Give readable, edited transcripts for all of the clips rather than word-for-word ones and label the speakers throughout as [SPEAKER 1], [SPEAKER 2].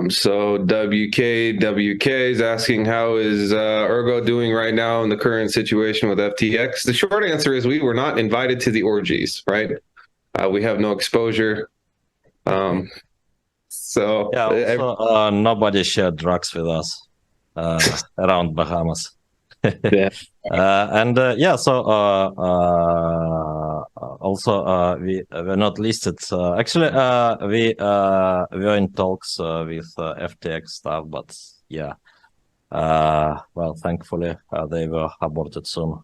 [SPEAKER 1] So WK is asking, how is Ergo doing right now in the current situation with FTX? The short answer is we were not invited to the orgies, right? We have no exposure. So
[SPEAKER 2] Yeah, also, nobody shared drugs with us around Bahamas.
[SPEAKER 1] yeah.
[SPEAKER 2] And yeah, so also we were not listed. Actually, we were in talks with FTX stuff, but yeah, well, thankfully they were aborted soon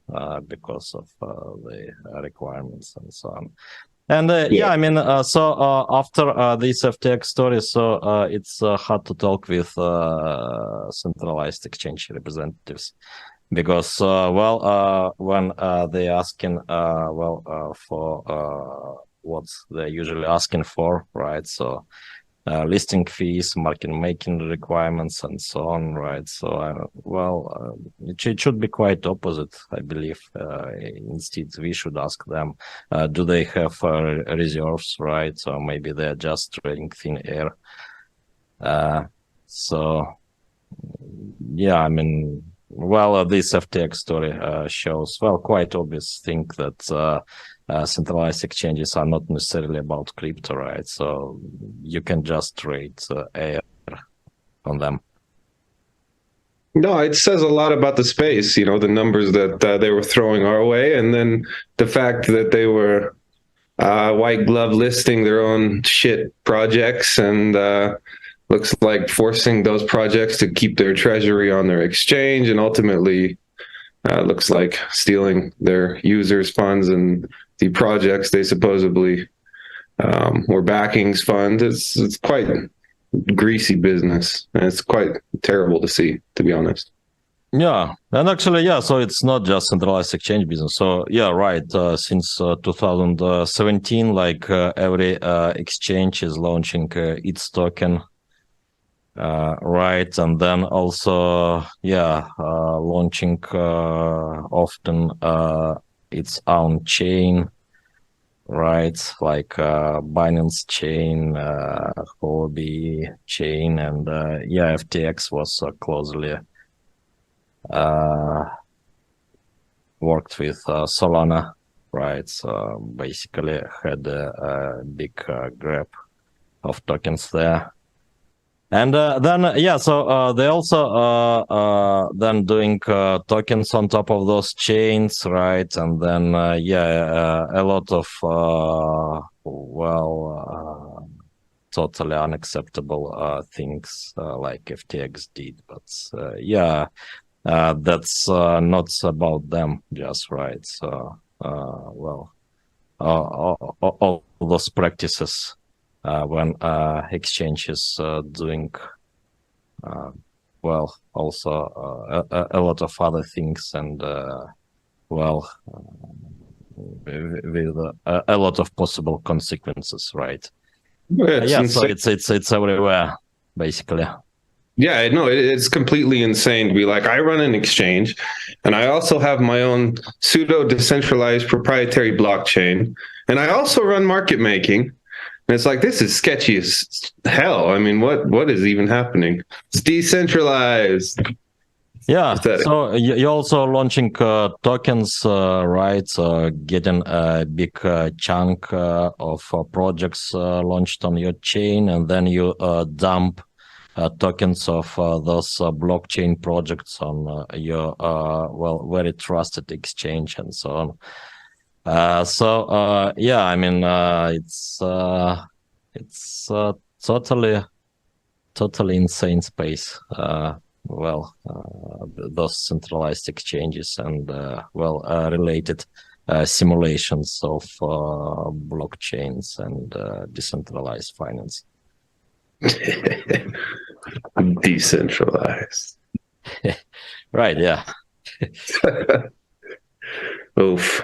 [SPEAKER 2] because of the requirements and so on. And
[SPEAKER 1] Yeah.
[SPEAKER 2] yeah, I mean, so after this FTX story, so it's hard to talk with centralized exchange representatives because, well, when they're asking, for what they're usually asking for, right? So listing fees, market making requirements, and so on, right? So, it should be quite opposite, I believe. Instead, we should ask them, do they have reserves, right? So maybe they're just trading thin air. So, yeah, I mean, well, this FTX story shows, well, quite obvious thing that centralized exchanges are not necessarily about crypto, right? So you can just trade air on them.
[SPEAKER 1] No, it says a lot about the space, the numbers that they were throwing our way, and then the fact that they were white glove listing their own shit projects and looks like forcing those projects to keep their treasury on their exchange, and ultimately looks like stealing their users' funds and the projects they supposedly were backings fund. It's quite greasy business, and it's quite terrible to see, to be honest.
[SPEAKER 2] Yeah, and actually, yeah, so it's not just centralized exchange business. So yeah, right. Since 2017, like every exchange is launching its token, right, and then also, yeah, launching often its own chain, right, like Binance chain, Huobi chain, and yeah, FTX was closely worked with Solana, right? So basically had a big grab of tokens there. And then, yeah, so they also then doing tokens on top of those chains, right? And then, yeah, a lot of, totally unacceptable things like FTX did. But yeah, that's not about them, just right. So, all those practices when exchange is doing also a lot of other things, and with a lot of possible consequences, right?
[SPEAKER 1] It's
[SPEAKER 2] Yeah, so
[SPEAKER 1] insane.
[SPEAKER 2] it's everywhere, basically.
[SPEAKER 1] Yeah, no, it's completely insane to be like, I run an exchange and I also have my own pseudo decentralized proprietary blockchain. And I also run market making. And it's like, this is sketchy as hell. I mean, what is even happening? It's decentralized.
[SPEAKER 2] Yeah,
[SPEAKER 1] Pathetic.
[SPEAKER 2] so you're also launching tokens, right? So getting a big chunk of projects launched on your chain, and then you dump tokens of those blockchain projects on your very trusted exchange and so on. So yeah, I mean it's totally insane space. Those centralized exchanges and related simulations of blockchains and decentralized finance.
[SPEAKER 1] Decentralized.
[SPEAKER 2] Right, yeah.
[SPEAKER 1] Oof.